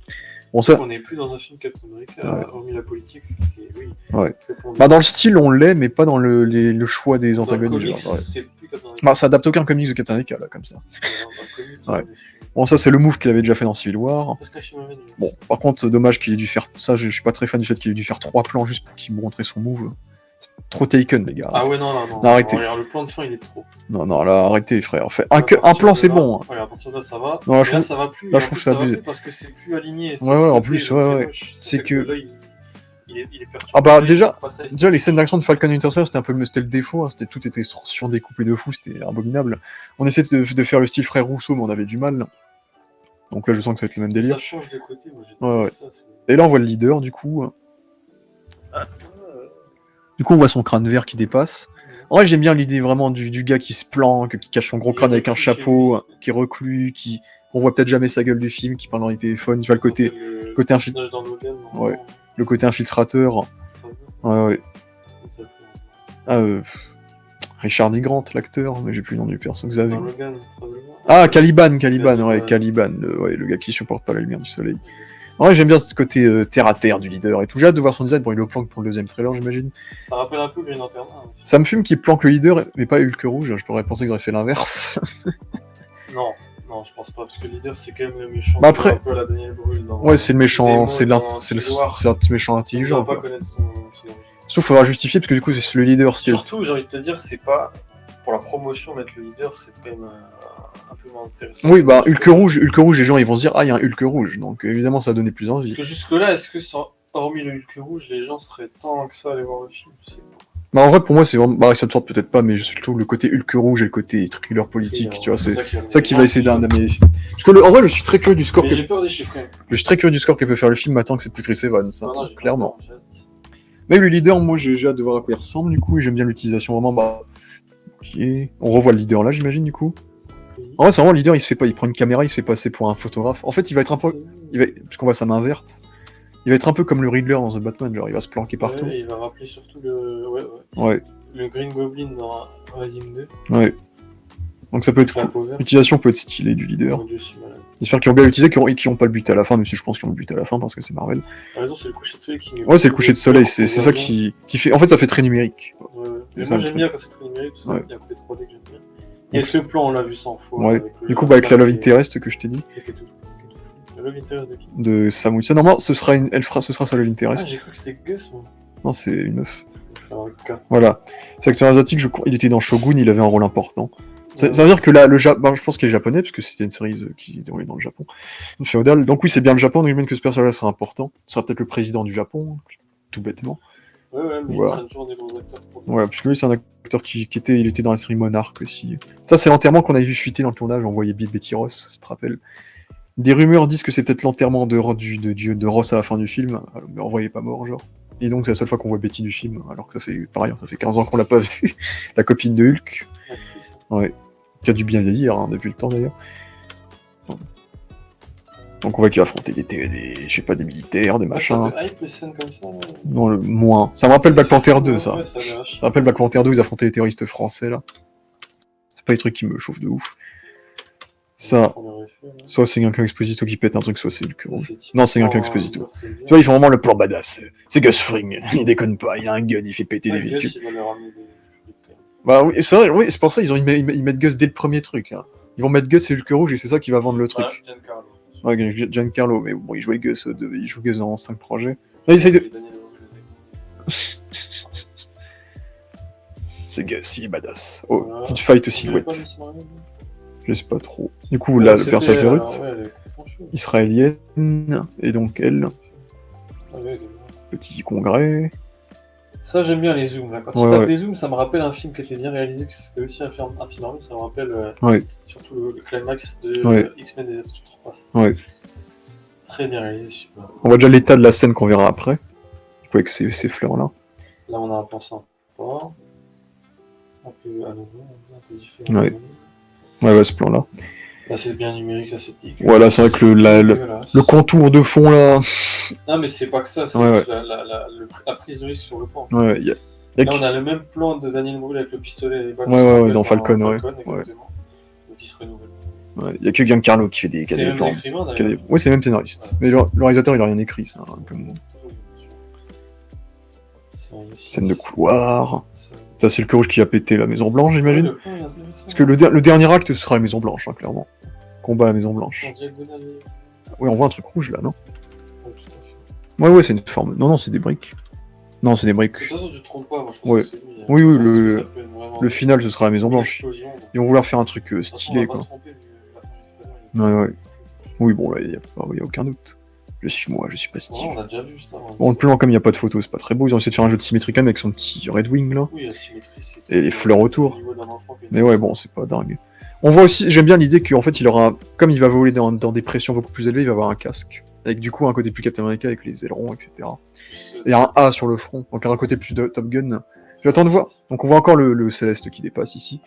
Speaker 1: Bon, ça.
Speaker 2: On n'est plus dans un film Captain America, hormis la politique. Oui.
Speaker 1: Ouais. Bah, dans le style, on l'est, mais pas dans le choix des antagonistes.
Speaker 2: Comics,
Speaker 1: genre, ouais.
Speaker 2: c'est plus Captain America.
Speaker 1: Bah, ça adapte aucun comics de Captain America, là, comme ça.
Speaker 2: Ouais.
Speaker 1: Bon, ça, c'est le move qu'il avait déjà fait dans Civil War. Bon, par contre, dommage qu'il ait dû faire ça. Je suis pas très fan du fait qu'il ait dû faire 3 plans juste pour qu'il montre son move. C'est trop taken, les gars.
Speaker 2: Ah ouais, non.
Speaker 1: Arrêtez.
Speaker 2: Regarde, le plan de fin, il est trop.
Speaker 1: Non, là, arrêtez, frère. Un plan, c'est bon.
Speaker 2: Ouais, à partir de là, ça va.
Speaker 1: Non,
Speaker 2: là, ça va plus.
Speaker 1: Là, je trouve ça abusé.
Speaker 2: Parce que c'est plus aligné.
Speaker 1: Ouais, en plus, ouais. C'est que.
Speaker 2: Là, il est perturbé.
Speaker 1: Ah bah, déjà, les scènes d'action de Falcon Winter Soldier, c'était le défaut. Hein. Tout était surdécoupé de fou, c'était abominable. On essayait de faire le style frère Rousseau, mais on avait du mal. Donc là, je sens que ça va être le même délire.
Speaker 2: Ça change de côté,
Speaker 1: moi, ouais. Ça, et là, on voit le leader, du coup. Du coup, on voit son crâne vert qui dépasse. En vrai, j'aime bien l'idée vraiment du gars qui se planque, qui cache son gros crâne avec un chapeau, qui est reclus, on voit peut-être jamais sa gueule du film, qui parle dans les téléphones. Tu vois le côté ouais. Le côté infiltrateur. Ouais. Richard D. Grant, l'acteur, mais j'ai plus le nom du perso. Xavier. Ah, Caliban, ouais, Caliban, le gars qui supporte pas la lumière du soleil. Ouais, j'aime bien ce côté terre à terre du leader et tout. J'ai hâte de voir son design. Bon, il le planque pour le deuxième trailer, j'imagine.
Speaker 2: Ça rappelle un peu Green Lantern.
Speaker 1: Ça me fume qu'il planque le leader, mais pas Hulk rouge. Je pourrais penser qu'ils auraient fait l'inverse.
Speaker 2: Non, je pense pas, parce que le leader, c'est quand même le méchant.
Speaker 1: Bah après,
Speaker 2: un peu la Daniel Brühl
Speaker 1: ouais, c'est le méchant, c'est le méchant intelligent.
Speaker 2: On va pas connaître son
Speaker 1: sauf qu'il faudra justifier, parce que du coup, c'est le leader.
Speaker 2: Surtout, j'ai envie de te dire, c'est pas pour la promotion mettre le leader, c'est quand même un peu moins intéressant.
Speaker 1: Oui, bah Hulk rouge, les gens ils vont se dire ah il y a un Hulk rouge, donc évidemment ça va donner plus envie.
Speaker 2: Parce que jusque là, est-ce que hormis le Hulk rouge, les gens seraient tant que ça à aller voir le film? Je sais pas.
Speaker 1: Bah en vrai pour moi c'est vraiment ça te sorte peut-être pas, mais surtout le côté Hulk rouge et le côté thriller politique, tu vois, c'est ça qui va essayer d'amener. Parce que en vrai je suis très curieux du score.
Speaker 2: Mais j'ai peur des chiffres quand même.
Speaker 1: Je suis très curieux du score que peut faire le film maintenant que c'est plus Chris Evans, ça,
Speaker 2: non,
Speaker 1: clairement. Mais le leader, moi j'ai hâte de voir à quoi il ressemble du coup, et j'aime bien l'utilisation vraiment. Bah, ok, on revoit le leader là, j'imagine du coup. En vrai, c'est vraiment le leader, il prend une caméra, il se fait passer pour un photographe. En fait, il va être un peu, puisqu'on voit sa main verte, il va être un peu comme le Riddler dans The Batman, genre il va se planquer partout.
Speaker 2: Ouais, il va rappeler surtout
Speaker 1: ouais.
Speaker 2: Le Green Goblin dans Rising 2.
Speaker 1: Ouais. Donc ça peut être cool. L'utilisation peut être stylée du leader. J'espère qu'ils ont bien l'utilisé et qu'ils n'ont pas le but à la fin, même si je pense qu'ils ont le but à la fin parce que c'est Marvel.
Speaker 2: T'as raison, c'est le coucher de soleil qui.
Speaker 1: Ouais, c'est le coucher de soleil, c'est ça qui fait. En fait, ça fait très numérique.
Speaker 2: Ouais. Mais moi j'aime bien quand c'est très numérique, tout ça. Il y a un côté 3D que j'aime bien. Et ce plan, on l'a vu 100 fois.
Speaker 1: Ouais. Du coup, avec la Love Interest que je t'ai dit.
Speaker 2: La Love Interest de qui?
Speaker 1: De Sam Wilson. Normalement, ce sera sa Love Interest.
Speaker 2: Ah, j'ai cru que c'était Gus, moi.
Speaker 1: Non, c'est une meuf. Voilà. C'est acteur asiatique, il était dans Shogun, il avait un rôle important. Ça veut dire que là, je pense qu'il est japonais, parce que c'était une série qui se déroulait dans le Japon. Féodal. Donc oui, c'est bien le Japon, donc j'imagine que ce personnage-là sera important. Ce sera peut-être le président du Japon, tout bêtement.
Speaker 2: Ouais, mais voilà. Il prend toujours des gros acteurs.
Speaker 1: Ouais, parce que lui, c'est un acteur qui était dans la série Monarch aussi. Ça, c'est l'enterrement qu'on avait vu fuiter dans le tournage, on voyait Betty Ross, tu te rappelles. Des rumeurs disent que c'est peut-être l'enterrement de Ross à la fin du film, mais en vrai, il est pas mort, genre. Et donc, c'est la seule fois qu'on voit Betty du film, alors que ça fait 15 ans qu'on l'a pas vue. La copine de Hulk. Ouais. Qui a dû bien vieillir, hein, depuis le temps d'ailleurs. Donc on voit qu'il va affronter des militaires, des machins.
Speaker 2: Ça te hype les scènes comme ça?
Speaker 1: Non, moins. Ça me rappelle Black Panther 2, ça. Ça rappelle Black Panther 2, ils affrontaient les terroristes français, là. C'est pas des trucs qui me chauffent de ouf. Ça,
Speaker 2: Premier effet, là.
Speaker 1: soit c'est Giancarlo Esposito qui pète un truc, soit c'est Hulk
Speaker 2: Ça,
Speaker 1: rouge.
Speaker 2: c'est
Speaker 1: Non, c'est Giancarlo
Speaker 2: typiquement
Speaker 1: Esposito.
Speaker 2: Winter Soldier.
Speaker 1: Tu vois, ils font vraiment le plan badass. C'est Gus Fring, il déconne pas, il a un gun, il fait péter des
Speaker 2: Gus,
Speaker 1: véhicules.
Speaker 2: il va leur ramener des trucs, quand même.
Speaker 1: Bah oui, c'est vrai, oui, c'est pour ça ils mettent Gus dès le premier truc. Hein. Ils vont mettre Gus et Hulk rouge et c'est ça qui va vendre le truc.
Speaker 2: Giancarlo.
Speaker 1: Ouais, Giancarlo, mais bon, il jouait Gus, il joue Gus dans 5 projets. Là, il essaye de... C'est Gus, il est badass. Oh,
Speaker 2: Voilà.
Speaker 1: petite fight
Speaker 2: Il y avait
Speaker 1: silhouette.
Speaker 2: pas Miss Marvel,
Speaker 1: Je sais pas trop. Du coup, là, le personnage de Ruth,
Speaker 2: ouais, elle est complètement chaude.
Speaker 1: israélienne, et donc elle,
Speaker 2: Ah ouais, elle est bien.
Speaker 1: petit congrès.
Speaker 2: Ça, j'aime bien les zooms. Là. Quand
Speaker 1: Ouais,
Speaker 2: tu tapes
Speaker 1: ouais.
Speaker 2: des zooms, ça me rappelle un film qui était bien réalisé, que c'était aussi un film Marvel, ça me rappelle
Speaker 1: Ouais.
Speaker 2: surtout le climax de
Speaker 1: Ouais.
Speaker 2: X-Men et F3.
Speaker 1: Ouais.
Speaker 2: Très bien réalisé, super.
Speaker 1: On voit déjà l'état de la scène qu'on verra après. Du coup, avec ces fleurs-là.
Speaker 2: Là, on a un plan sympa. Un peu à nouveau, un peu différent.
Speaker 1: Ouais. Ouais, ce plan-là.
Speaker 2: Là, c'est bien numérique, là, c'est dégueulasse.
Speaker 1: Voilà, c'est vrai que le contour de fond, là...
Speaker 2: Non, mais c'est pas que ça, c'est
Speaker 1: Ouais,
Speaker 2: juste la prise de risque sur le plan.
Speaker 1: Ouais,
Speaker 2: Là, on a le même plan de Daniel Brühl avec le pistolet et les balles.
Speaker 1: Ouais, dans Falcon, ouais.
Speaker 2: Exactement. Donc, il se renouvelle.
Speaker 1: Ouais, y a que Giancarlo qui fait des...
Speaker 2: C'est le même écrivain, d'ailleurs.
Speaker 1: Ouais, c'est le même scénariste. Ouais. Mais le réalisateur, il a rien écrit, ça. Hein, comme... Scène de couloir. Ça, c'est le Hulk rouge qui a pété la Maison Blanche, j'imagine.
Speaker 2: Ouais,
Speaker 1: parce que le dernier acte, ce sera la Maison Blanche, hein, clairement. Combat à la Maison Blanche. Ouais, on voit un truc rouge, là, non? Ouais, c'est une forme. Non, c'est des briques. Non, c'est des briques.
Speaker 2: De toute façon, tu te trompes pas, moi je pense que c'est lui.
Speaker 1: Oui,
Speaker 2: vraiment...
Speaker 1: le final, ce sera la Maison Blanche. Ils vont vouloir faire un truc stylé, quoi. Ouais. Oui, bon, là, il n'y a aucun doute. Je suis pas stylé.
Speaker 2: On a déjà vu ça.
Speaker 1: Bon, le plan, comme il n'y a pas de photo, c'est pas très beau. Ils ont essayé de faire un jeu de symétrie quand même avec son petit Red Wing, là.
Speaker 2: Oui, la symétrie,
Speaker 1: et les fleurs autour. Mais ouais, bon, c'est pas dingue. On voit aussi, j'aime bien l'idée qu'en fait, il aura, comme il va voler dans des pressions beaucoup plus élevées, il va avoir un casque. Avec du coup un côté plus Captain America avec les ailerons, etc. Et un A sur le front, donc un côté plus de Top Gun. J'attends de voir. Donc on voit encore le Céleste qui dépasse ici.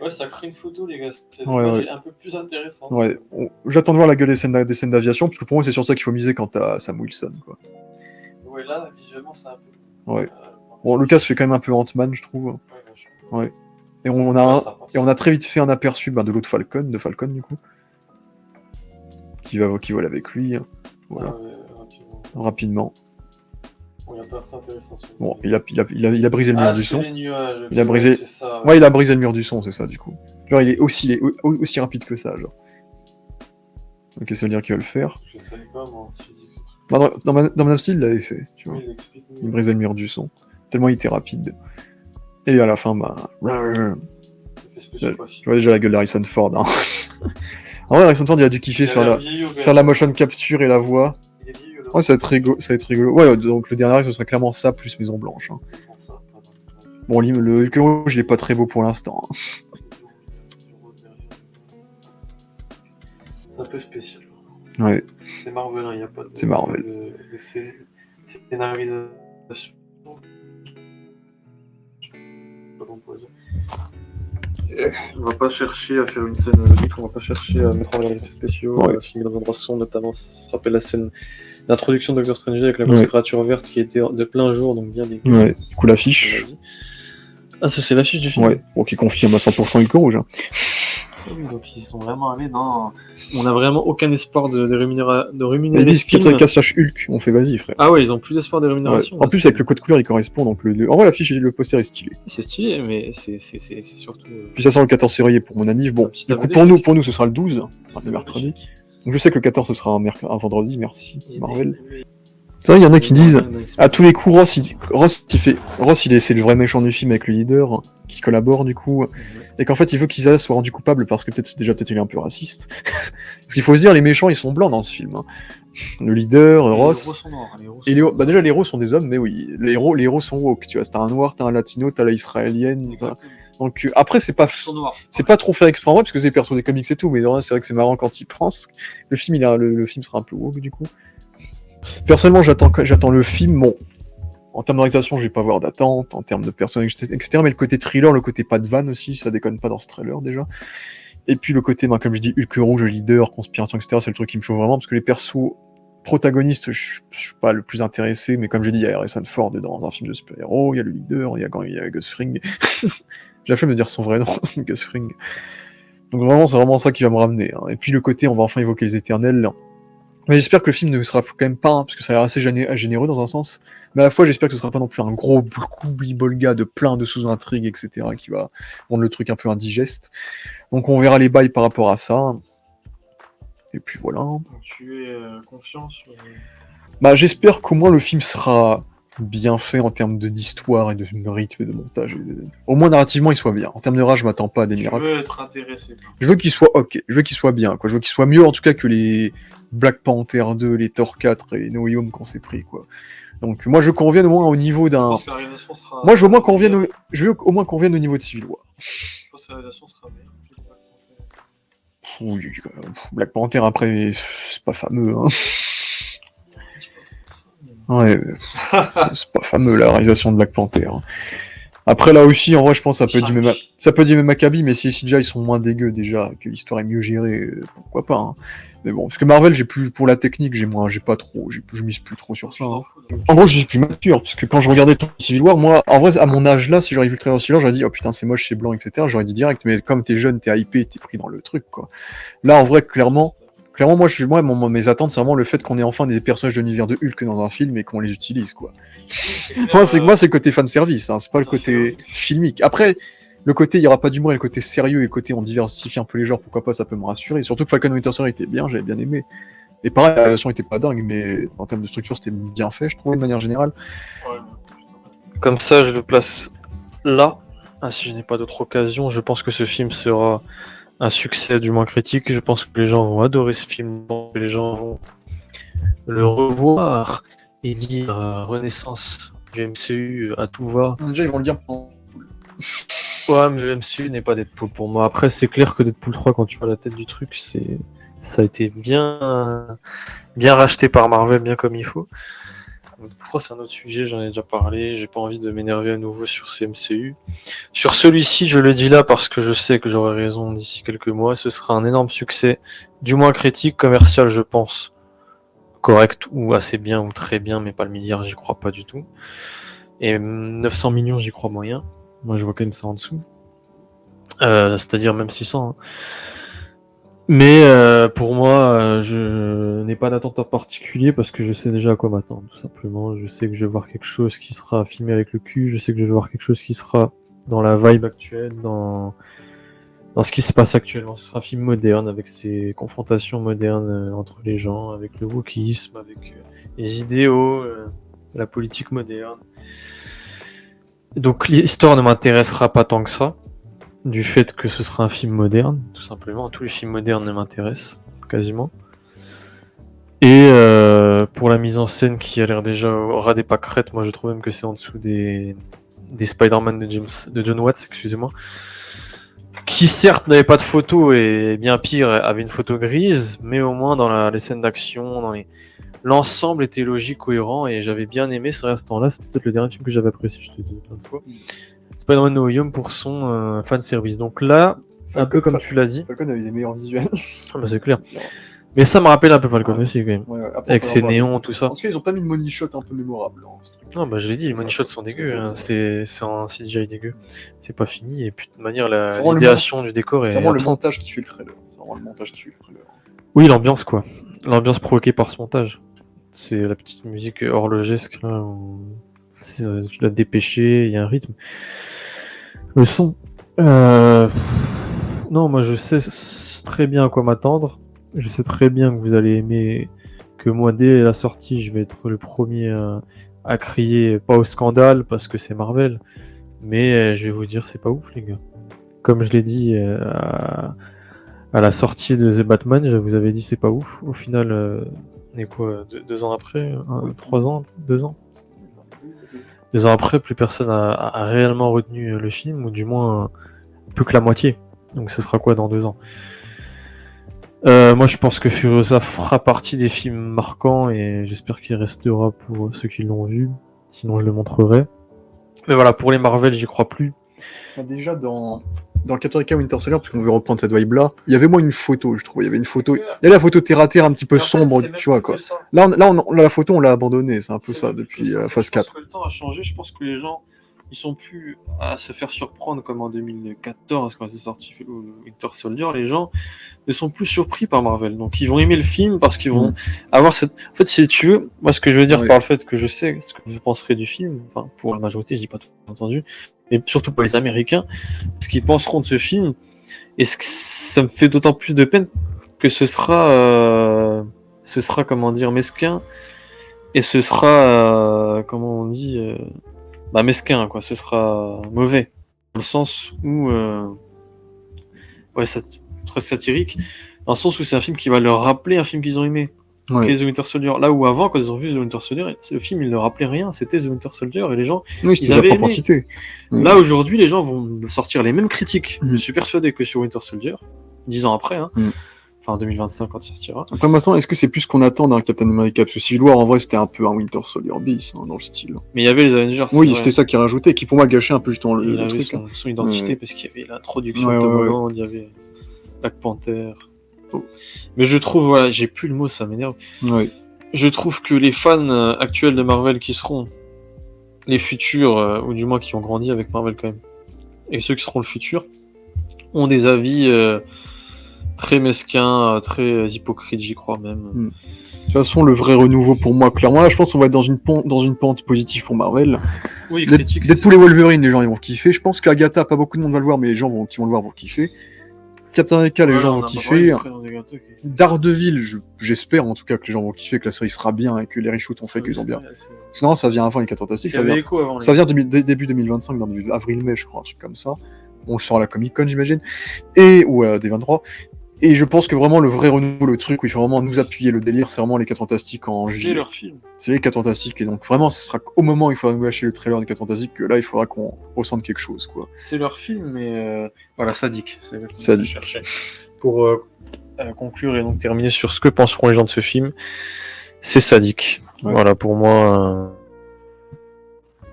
Speaker 2: Ouais, ça crée une photo, les gars. C'est un peu plus intéressant.
Speaker 1: Ouais, j'attends de voir la gueule des scènes d'aviation, parce que pour moi, c'est sur ça qu'il faut miser quand t'as Sam Wilson, quoi.
Speaker 2: Ouais, là, visuellement, c'est un peu...
Speaker 1: Ouais. Bon, Lucas fait quand même un peu Ant-Man, je trouve. Ouais. Et on a très vite fait un aperçu de l'autre Falcon, du coup. Qui vole avec lui. Voilà. Rapidement.
Speaker 2: Bon, il a pas très intéressant.
Speaker 1: Bon, il a brisé le mur du son.
Speaker 2: Les nuages,
Speaker 1: il a brisé.
Speaker 2: Ça,
Speaker 1: ouais, il a brisé le mur du son, c'est ça, du coup. Genre, il est aussi rapide que ça, genre. Ok, ça veut dire qu'il va le faire.
Speaker 2: Je savais pas, moi, physique, ce truc.
Speaker 1: Bah, dans Man of Steel, il l'avait fait, tu vois.
Speaker 2: Oui,
Speaker 1: il brisait le mur du son. Tellement il était rapide. Et à la fin, bah... Tu vois déjà la gueule d'Harrison Ford, hein. En vrai, Harrison Ford, il a dû kiffer faire la motion capture et la voix. Ouais, ça va être rigolo. Ouais, donc le dernier, ce serait clairement ça, plus Maison Blanche. Hein. Bon, le Hulk rouge, il est pas très beau pour l'instant. Hein.
Speaker 2: C'est un peu spécial.
Speaker 1: Ouais.
Speaker 2: C'est Marvel, il n'y a pas de...
Speaker 1: C'est Marvel.
Speaker 2: De scénarisation. On va pas chercher à faire une scène logique, on va pas chercher à mettre en valeur les effets spéciaux, à filmer dans un endroit sombre, notamment, ça se rappelle la scène d'introduction de Doctor Strange avec la grosse créature verte qui était de plein jour, donc bien dégueu.
Speaker 1: Ouais, du coup l'affiche.
Speaker 2: Ah, ça c'est l'affiche du film.
Speaker 1: Ouais, bon, qui confirme à 100% Hulk rouge. Hein.
Speaker 2: Oui, donc ils sont vraiment allés dans... On n'a vraiment aucun espoir de rémunérer.
Speaker 1: Ils disent Captain America / Hulk, on fait vas-y frère.
Speaker 2: Ah ouais, ils ont plus d'espoir de rémunération.
Speaker 1: Ouais. En plus avec le code couleur il correspond, donc en vrai l'affiche et le poster est stylé.
Speaker 2: C'est stylé, mais c'est surtout...
Speaker 1: Puis ça sort le 14 février pour mon anniv, bon, du coup, pour nous ce sera le 12, le mercredi. Donc je sais que le 14 ce sera un vendredi, merci Marvel. C'est vrai, il y en a qui disent, à tous les coups, Ross, c'est le vrai méchant du film avec le leader, qui collabore du coup, et qu'en fait il veut qu'Isaiah soit rendu coupable parce que peut-être il est un peu raciste. Parce qu'il faut se dire, les méchants ils sont blancs dans ce film. Hein. Le leader, Ross.
Speaker 2: Les héros sont noirs.
Speaker 1: Bah déjà les héros sont des hommes, mais oui, les héros sont woke, tu vois, t'as un noir, t'as un latino, t'as la israélienne. Donc après c'est pas trop fait exprès en vrai, parce que c'est perso des comics et tout, mais c'est vrai que c'est marrant quand ils pensent. Le film sera un peu woke du coup. Personnellement, j'attends le film. Bon, en termes de réalisation, je vais pas avoir d'attente, en termes de personnages, etc. Mais le côté thriller, le côté pas de vanne aussi, ça déconne pas dans ce trailer déjà. Et puis le côté, comme je dis, Hulk rouge, leader, conspiration, etc. C'est le truc qui me chauffe vraiment, parce que les persos protagonistes, je suis pas le plus intéressé, mais comme j'ai dit, il y a Harrison Ford dans un film de super-héros, il y a le leader, il y a Gus Fring. J'ai la flemme de dire son vrai nom, Gus Fring. Donc vraiment, c'est vraiment ça qui va me ramener. Hein. Et puis le côté, on va enfin évoquer les éternels. Là. Mais j'espère que le film ne sera quand même pas, parce que ça a l'air assez généreux dans un sens, mais à la fois j'espère que ce sera pas non plus un gros bolga de plein de sous-intrigues, etc., qui va rendre le truc un peu indigeste. Donc on verra les bails par rapport à ça. Et puis voilà.
Speaker 2: Donc tu es confiant sur...
Speaker 1: Bah j'espère qu'au moins le film sera bien fait en termes d'histoire et de rythme et de montage. Au moins narrativement il soit bien. En termes de rage, je m'attends pas à des miracles.
Speaker 2: Tu veux être intéressé.
Speaker 1: Je veux qu'il soit ok, je veux qu'il soit bien, quoi. Je veux qu'il soit mieux en tout cas que les Black Panther 2, les Thor 4 et No Way Home qu'on s'est pris, quoi. Donc moi je veux qu'on revienne au moins au niveau d'un... Moi je veux au moins qu'on revienne au... Je veux au moins qu'on revienne au niveau de Civil War.
Speaker 2: Je pense que la réalisation sera meilleure.
Speaker 1: Oui, Black Panther après, c'est pas fameux, hein. Ouais, c'est pas fameux la réalisation de Black Panther. Hein. Après là aussi, en vrai, je pense que ça peut être du même acabit, mais si les CGI ils sont moins dégueux déjà, que l'histoire est mieux gérée, pourquoi pas. Hein. Mais bon, parce que Marvel, j'ai plus pour la technique, je mise plus trop sur ça. Hein. En gros, je suis plus mature, parce que quand je regardais Civil War, moi, en vrai, à mon âge là, si j'aurais vu le trailer Civil War, j'aurais dit oh putain c'est moche, c'est blanc, etc. J'aurais dit direct, mais comme t'es jeune, t'es hypé, t'es pris dans le truc, quoi. Là, en vrai, clairement, mes attentes, c'est vraiment le fait qu'on ait enfin des personnages de l'univers de Hulk dans un film et qu'on les utilise, quoi. Moi, c'est le côté fanservice, hein, c'est pas le côté filmique. Après, le côté, il y aura pas d'humour et le côté sérieux et le côté on diversifie un peu les genres, pourquoi pas, ça peut me rassurer. Surtout que Falcon Winter Soldier était bien, j'avais bien aimé. Et pareil, la version était pas dingue, mais en termes de structure, c'était bien fait, je trouve, de manière générale.
Speaker 2: Comme ça, je le place là. Ah, si je n'ai pas d'autre occasion, je pense que ce film sera un succès, du moins critique. Je pense que les gens vont adorer ce film, que les gens vont le revoir et dire renaissance du MCU à tout va.
Speaker 1: Déjà, ils vont le dire.
Speaker 2: Ouais, mais le MCU n'est pas Deadpool pour moi. Après, c'est clair que Deadpool 3, quand tu vois la tête du truc, ça a été bien racheté par Marvel, bien comme il faut. Deadpool 3, c'est un autre sujet, j'en ai déjà parlé. J'ai pas envie de m'énerver à nouveau sur ce MCU. Sur celui-ci, je le dis là parce que je sais que j'aurai raison d'ici quelques mois. Ce sera un énorme succès, du moins critique, commercial, je pense. Correct ou assez bien ou très bien, mais pas le milliard, j'y crois pas du tout. Et 900 millions, j'y crois moyen. Moi, je vois quand même ça en dessous. C'est-à-dire même 600. Hein. Mais pour moi, je n'ai pas d'attente en particulier parce que je sais déjà à quoi m'attendre, tout simplement. Je sais que je vais voir quelque chose qui sera filmé avec le cul. Je sais que je vais voir quelque chose qui sera dans la vibe actuelle, dans ce qui se passe actuellement. Ce sera un film moderne, avec ses confrontations modernes entre les gens, avec le wokisme, avec les idéaux, la politique moderne. Donc l'histoire ne m'intéressera pas tant que ça, du fait que ce sera un film moderne, tout simplement. Tous les films modernes ne m'intéressent, quasiment. Et pour la mise en scène qui a l'air déjà au ras des pâquerettes, moi je trouve même que c'est en dessous des Spider-Man de John Watts, excusez-moi. Qui certes n'avait pas de photo et bien pire avait une photo grise, mais au moins dans les scènes d'action, l'ensemble était logique, cohérent et j'avais bien aimé. C'est vrai à ce temps-là, c'était peut-être le dernier film que j'avais apprécié, je te dis plein de fois. Spider-Man No Way Home pour son fanservice. Donc là, un peu comme tu l'as dit.
Speaker 1: Falcon avait des meilleurs visuels.
Speaker 2: Ah bah c'est clair. Mais ça me rappelle un peu Falcon aussi quand même.
Speaker 1: Ouais,
Speaker 2: avec ses néons, tout ça.
Speaker 1: En tout cas, ils ont pas mis de money shot un peu mémorable.
Speaker 2: Non, bah je l'ai dit, les money shots sont dégueux. Hein. C'est un CGI dégueu. C'est pas fini. Et puis de manière, l'idéation du décor est.
Speaker 1: C'est vraiment le montage qui fait le trailer. C'est vraiment le montage qui fait le trailer.
Speaker 2: Oui, l'ambiance quoi. L'ambiance provoquée par ce montage. C'est la petite musique horlogesque là. Où tu l'as dépêché, il y a un rythme. Le son. Non, moi je sais très bien à quoi m'attendre. Je sais très bien que vous allez aimer, que moi dès la sortie je vais être le premier à crier pas au scandale parce que c'est Marvel, mais je vais vous dire c'est pas ouf les gars. Comme je l'ai dit à la sortie de The Batman, je vous avais dit c'est pas ouf. Au final, on est quoi, 2 ans après, 3 ans, 2 ans 2 ans après, plus personne a réellement retenu le film, ou du moins plus que la moitié. Donc ce sera quoi dans 2 ans? Moi je pense que Furiosa fera partie des films marquants et j'espère qu'il restera pour ceux qui l'ont vu, sinon je le montrerai. Mais voilà, pour les Marvel j'y crois plus.
Speaker 1: Déjà dans Captain America Winter Soldier, parce qu'on veut reprendre cette vibe là, il y avait moins une photo, je trouve. Il y avait une photo, il y a la photo terre à terre un petit peu sombre, tu vois quoi. Là, la photo on l'a abandonnée, c'est un peu ça depuis la phase 4.
Speaker 2: Je pense que le temps a changé, je pense que les gens ils sont plus à se faire surprendre comme en 2014 quand c'est sorti Winter Soldier. Les gens ne sont plus surpris par Marvel. Donc ils vont aimer le film parce qu'ils vont avoir cette... En fait, si tu veux, moi ce que je veux dire par le fait que je sais ce que vous penserez du film, enfin, pour la majorité, je dis pas tout entendu, mais surtout pour les Américains, ce qu'ils penseront de ce film, et ça me fait d'autant plus de peine que ce sera comment dire, mesquin, et ce sera, comment on dit, mesquin, quoi, ce sera mauvais, dans le sens où, ça très satirique, dans le sens où c'est un film qui va leur rappeler un film qu'ils ont aimé. The Winter Soldier. Là où avant, quand ils ont vu The Winter Soldier, le film il ne rappelait rien, c'était The Winter Soldier et les gens ils avaient aimé. Là aujourd'hui, les gens vont sortir les mêmes critiques. Je suis persuadé que sur Winter Soldier, 10 ans après, enfin 2025 quand il sortira.
Speaker 1: Après maintenant, est-ce que c'est plus ce qu'on attend d'un Captain America? Parce que Civil War en vrai c'était un peu un Winter Soldier bis dans le style.
Speaker 2: Mais il y avait les Avengers.
Speaker 1: Oui, c'était ça qui rajoutait, qui pour moi gâchait un peu justement
Speaker 2: il
Speaker 1: le
Speaker 2: avait
Speaker 1: truc.
Speaker 2: Son identité parce qu'il y avait l'introduction de Tom Holland, il y avait Black Panther. Mais je trouve, voilà, j'ai plus le mot, ça m'énerve. Je trouve que les fans actuels de Marvel qui seront les futurs, ou du moins qui ont grandi avec Marvel quand même, et ceux qui seront le futur, ont des avis très mesquins, très hypocrites, j'y crois même.
Speaker 1: De toute façon, le vrai renouveau pour moi, clairement, là je pense qu'on va être dans une pente positive pour Marvel.
Speaker 2: Oui, critique.
Speaker 1: Deadpool et Wolverine, les gens ils vont kiffer. Je pense qu'Agatha, pas beaucoup de monde va le voir, mais les gens qui vont le voir vont kiffer. Captain America, les gens vont kiffer. Daredevil, j'espère en tout cas que les gens vont kiffer, que la série sera bien et que les reshoots ont fait qu'ils ont bien. Sinon, ça vient avant les 4 Fantastiques. Ça vient début 2025, dans avril-mai, je crois, un truc comme ça. On le sort à la Comic-Con, j'imagine. Ou à D23. Et je pense que vraiment le vrai renouveau, le truc où il faut vraiment nous appuyer le délire, c'est vraiment les 4 Fantastiques en juillet.
Speaker 2: C'est leur film.
Speaker 1: C'est les 4 Fantastiques, et donc vraiment, ce sera au moment où il faudra nous lâcher le trailer des 4 Fantastiques que là, il faudra qu'on ressente quelque chose, quoi.
Speaker 2: C'est leur film, mais voilà, sadique.
Speaker 1: Sadique.
Speaker 2: Pour conclure et donc terminer sur ce que penseront les gens de ce film, c'est sadique. Voilà, pour moi,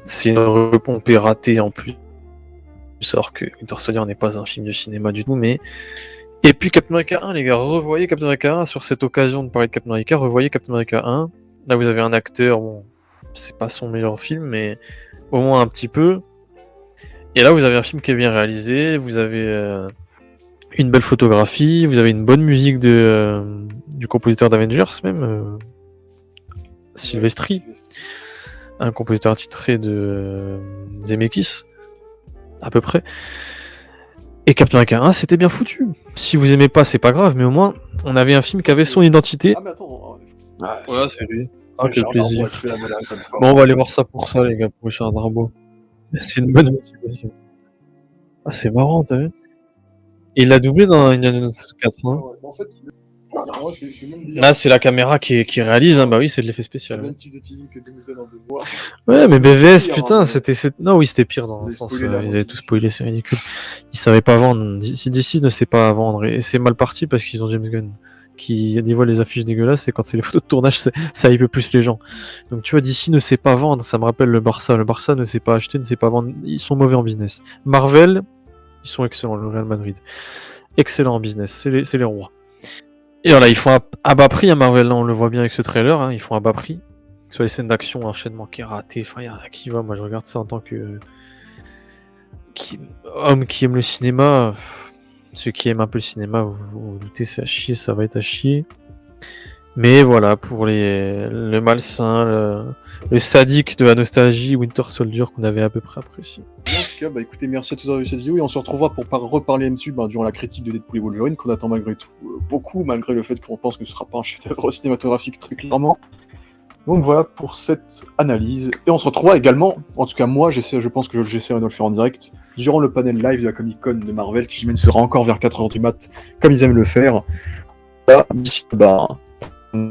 Speaker 2: c'est une repompée ratée en plus. Alors que Winter Soldier n'est pas un film de cinéma du tout, mais... Et puis Captain America 1, les gars, revoyez Captain America 1 sur cette occasion de parler de Captain America, revoyez Captain America 1. Là, vous avez un acteur, bon, c'est pas son meilleur film, mais au moins un petit peu. Et là, vous avez un film qui est bien réalisé, vous avez une belle photographie, vous avez une bonne musique du compositeur d'Avengers, même, Silvestri, un compositeur titré de Zemeckis, à peu près. Et Captain America 1, c'était bien foutu. Si vous aimez pas, c'est pas grave, mais au moins, on avait un film qui avait son identité.
Speaker 1: Ah, mais attends.
Speaker 2: Voilà, c'est lui. Ah, quel plaisir. Bon, on va aller voir ça pour ça, les gars, pour Richard Darbois. C'est une bonne motivation. Ah, c'est marrant, t'as vu? Et il l'a doublé dans Indiana Jones 4, hein.
Speaker 1: En fait,
Speaker 2: là, c'est la caméra qui réalise, hein. Bah oui, c'est de l'effet spécial.
Speaker 1: C'est le même type de teasing que DMZ en devoir.
Speaker 2: Ouais, mais BVS, putain, c'était... Non, oui, c'était pire dans un sens. Ils avaient tout spoilé, c'est ridicule. Ils savaient pas vendre. DC ne sait pas vendre. Et c'est mal parti parce qu'ils ont James Gunn qui dévoile les affiches dégueulasses, et quand c'est les photos de tournage, ça hype plus les gens. Donc tu vois, DC ne sait pas vendre. Ça me rappelle le Barça. Le Barça ne sait pas acheter, ne sait pas vendre. Ils sont mauvais en business. Marvel, ils sont excellents. Le Real Madrid, excellent en business. C'est les rois. Et voilà, ils font à bas prix à Marvel, là on le voit bien avec ce trailer, hein, ils font à bas prix. Sur les scènes d'action, enchaînement qui est raté, enfin, il y en a qui va, moi je regarde ça en tant que homme qui aime le cinéma. Ceux qui aiment un peu le cinéma, vous doutez, c'est à chier, ça va être à chier. Mais voilà, pour le malsain, le sadique de la nostalgie, Winter Soldier qu'on avait à peu près apprécié.
Speaker 1: En tout cas, bah écoutez, merci à tous d'avoir vu cette vidéo et on se retrouvera pour reparler MCU durant la critique de Deadpool et Wolverine qu'on attend malgré tout beaucoup, malgré le fait qu'on pense que ce sera pas un chef-d'œuvre cinématographique très clairement. Donc voilà pour cette analyse et on se retrouvera également, en tout cas moi je pense que j'essaierai de le faire en direct durant le panel live de la Comic-Con de Marvel qui j'imagine sera encore vers 4h du mat comme ils aiment le faire. Là, d'ici, bah... Allez,